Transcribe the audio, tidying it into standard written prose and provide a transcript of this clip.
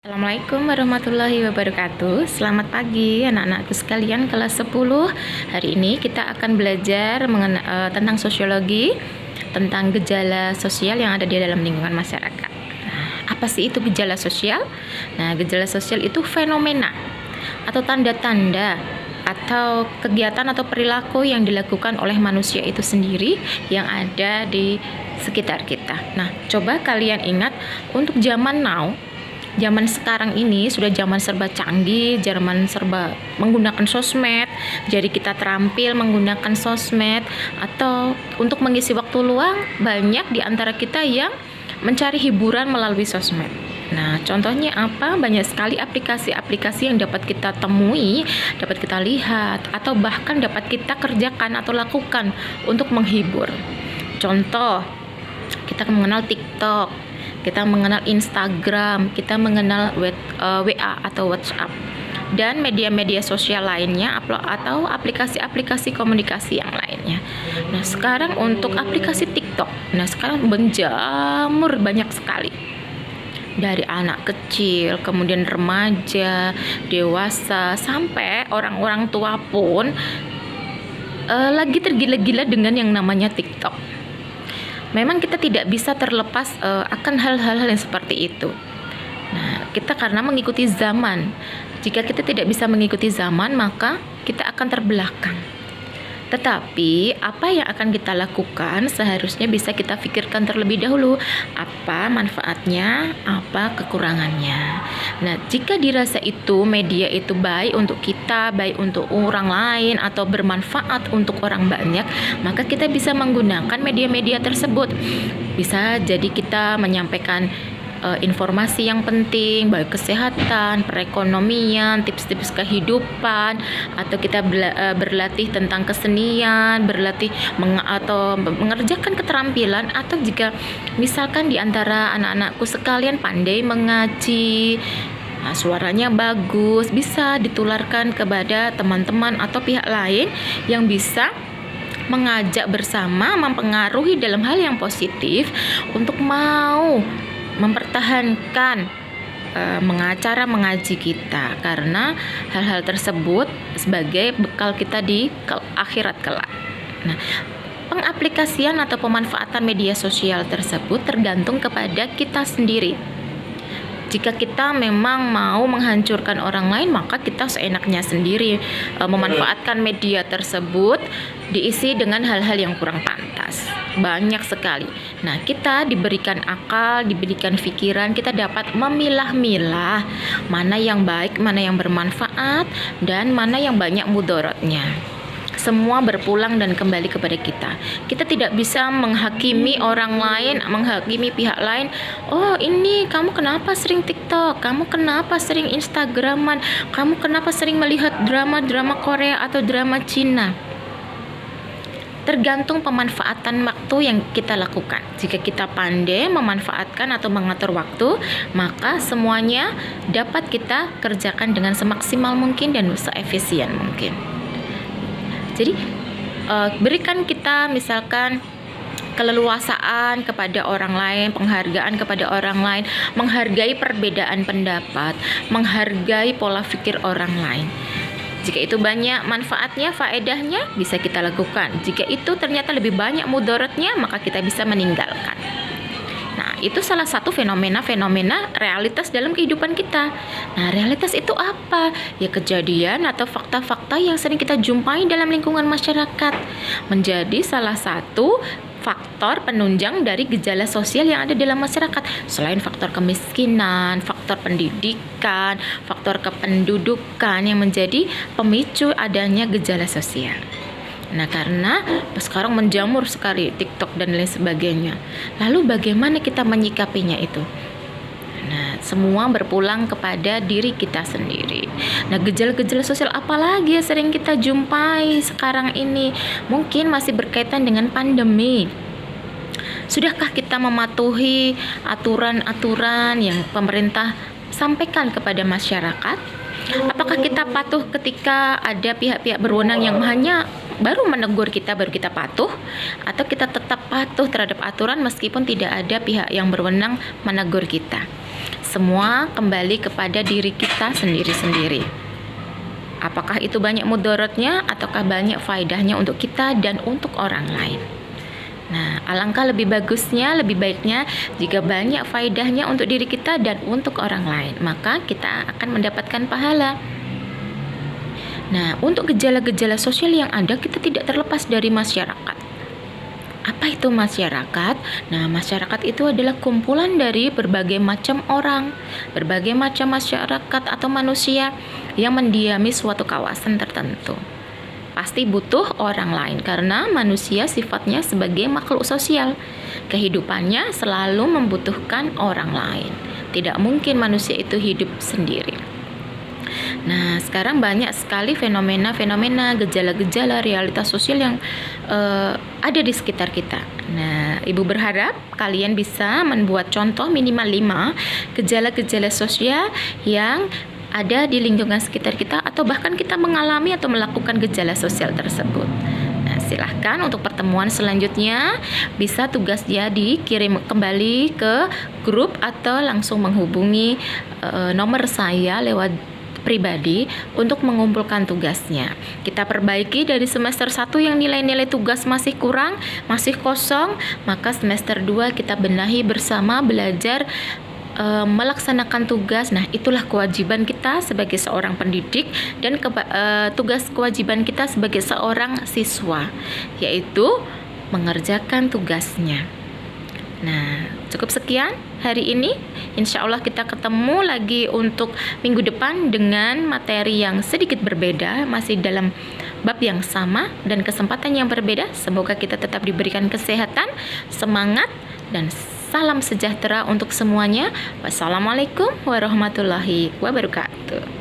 Assalamualaikum warahmatullahi wabarakatuh. Selamat pagi anak-anakku sekalian kelas 10. Hari ini kita akan belajar tentang sosiologi, tentang gejala sosial yang ada di dalam lingkungan masyarakat. Nah, apa sih itu gejala sosial? Nah, gejala sosial itu fenomena atau tanda-tanda atau kegiatan atau perilaku yang dilakukan oleh manusia itu sendiri yang ada di sekitar kita. Nah, coba kalian ingat untuk zaman now, zaman sekarang ini sudah zaman serba canggih, zaman serba menggunakan sosmed. Jadi kita terampil menggunakan sosmed atau untuk mengisi waktu luang, banyak di antara kita yang mencari hiburan melalui sosmed. Nah, contohnya apa? Banyak sekali aplikasi-aplikasi yang dapat kita temui, dapat kita lihat, atau bahkan dapat kita kerjakan atau lakukan untuk menghibur. Contoh, kita mengenal TikTok, kita mengenal Instagram, kita mengenal WA atau WhatsApp, dan media-media sosial lainnya atau aplikasi-aplikasi komunikasi yang lainnya. Nah, sekarang untuk aplikasi TikTok, nah sekarang menjamur banyak sekali. Dari anak kecil, kemudian remaja, dewasa, sampai orang-orang tua pun lagi tergila-gila dengan yang namanya TikTok. Memang kita tidak bisa terlepas akan hal-hal yang seperti itu. Nah, kita karena mengikuti zaman. Jika kita tidak bisa mengikuti zaman, maka kita akan terbelakang. Tetapi apa yang akan kita lakukan seharusnya bisa kita pikirkan terlebih dahulu. Apa manfaatnya, apa kekurangannya. Nah, jika dirasa itu media itu baik untuk kita, baik untuk orang lain, atau bermanfaat untuk orang banyak, maka kita bisa menggunakan media-media tersebut. Bisa jadi kita menyampaikan informasi yang penting, baik kesehatan, perekonomian, tips-tips kehidupan, atau kita berlatih tentang kesenian, berlatih atau mengerjakan keterampilan, atau jika misalkan di antara anak-anakku sekalian pandai mengaji, nah, suaranya bagus, bisa ditularkan kepada teman-teman atau pihak lain yang bisa mengajak bersama, mempengaruhi dalam hal yang positif untuk mau mempertahankan cara mengaji kita, karena hal-hal tersebut sebagai bekal kita di akhirat kelak. Nah, pengaplikasian atau pemanfaatan media sosial tersebut tergantung kepada kita sendiri. Jika kita memang mau menghancurkan orang lain, maka kita seenaknya sendiri memanfaatkan media tersebut diisi dengan hal-hal yang kurang pantas. Banyak sekali. Nah, kita diberikan akal, diberikan pikiran, kita dapat memilah-milah mana yang baik, mana yang bermanfaat, dan mana yang banyak mudaratnya. Semua berpulang dan kembali kepada kita. Kita tidak bisa menghakimi orang lain, menghakimi pihak lain. Oh, ini kamu kenapa sering TikTok? Kamu kenapa sering Instagraman? Kamu kenapa sering melihat drama-drama Korea atau drama Cina? Tergantung pemanfaatan waktu yang kita lakukan. Jika kita pandai memanfaatkan atau mengatur waktu, maka semuanya dapat kita kerjakan dengan semaksimal mungkin dan seefisien mungkin. Jadi berikan kita misalkan keleluasaan kepada orang lain, penghargaan kepada orang lain, menghargai perbedaan pendapat, menghargai pola pikir orang lain. Jika itu banyak manfaatnya, faedahnya, bisa kita lakukan. Jika itu ternyata lebih banyak mudaratnya, maka kita bisa meninggalkan. Nah, itu salah satu fenomena-fenomena realitas dalam kehidupan kita. Nah, realitas itu apa? Ya, kejadian atau fakta-fakta yang sering kita jumpai dalam lingkungan masyarakat menjadi salah satu faktor penunjang dari gejala sosial yang ada dalam masyarakat. Selain faktor kemiskinan, faktor pendidikan, faktor kependudukan yang menjadi pemicu adanya gejala sosial. Nah, karena sekarang menjamur sekali TikTok dan lain sebagainya. Lalu bagaimana kita menyikapinya itu? Nah, semua berpulang kepada diri kita sendiri. Nah, gejala-gejala sosial apa lagi yang sering kita jumpai sekarang ini? Mungkin masih berkaitan dengan pandemi. Sudahkah kita mematuhi aturan-aturan yang pemerintah sampaikan kepada masyarakat? Apakah kita patuh ketika ada pihak-pihak berwenang yang hanya baru menegur kita, baru kita patuh, atau kita tetap patuh terhadap aturan meskipun tidak ada pihak yang berwenang menegur kita? Semua kembali kepada diri kita sendiri-sendiri. Apakah itu banyak mudaratnya ataukah banyak faedahnya untuk kita dan untuk orang lain. Nah, alangkah lebih bagusnya, lebih baiknya jika banyak faedahnya untuk diri kita dan untuk orang lain, maka kita akan mendapatkan pahala. Nah, untuk gejala-gejala sosial yang ada, kita tidak terlepas dari masyarakat. Apa itu masyarakat? Nah, masyarakat itu adalah kumpulan dari berbagai macam orang, berbagai macam masyarakat atau manusia yang mendiami suatu kawasan tertentu. Pasti butuh orang lain karena manusia sifatnya sebagai makhluk sosial. Kehidupannya selalu membutuhkan orang lain. Tidak mungkin manusia itu hidup sendiri. Nah, sekarang banyak sekali fenomena-fenomena, gejala-gejala realitas sosial yang ada di sekitar kita. Nah, Ibu berharap kalian bisa membuat contoh minimal 5 gejala-gejala sosial yang ada di lingkungan sekitar kita atau bahkan kita mengalami atau melakukan gejala sosial tersebut. Nah, silahkan untuk pertemuan selanjutnya bisa tugasnya dikirim kembali ke grup atau langsung menghubungi nomor saya lewat pribadi untuk mengumpulkan tugasnya. Kita perbaiki dari semester 1 yang nilai-nilai tugas masih kurang, masih kosong, maka semester 2 kita benahi bersama, belajar melaksanakan tugas. Nah, itulah kewajiban kita sebagai seorang pendidik dan tugas kewajiban kita sebagai seorang siswa, yaitu mengerjakan tugasnya. Nah, cukup sekian hari ini. Insya Allah kita ketemu lagi untuk minggu depan dengan materi yang sedikit berbeda, masih dalam bab yang sama dan kesempatan yang berbeda. Semoga kita tetap diberikan kesehatan, semangat, dan salam sejahtera untuk semuanya. Wassalamualaikum warahmatullahi wabarakatuh.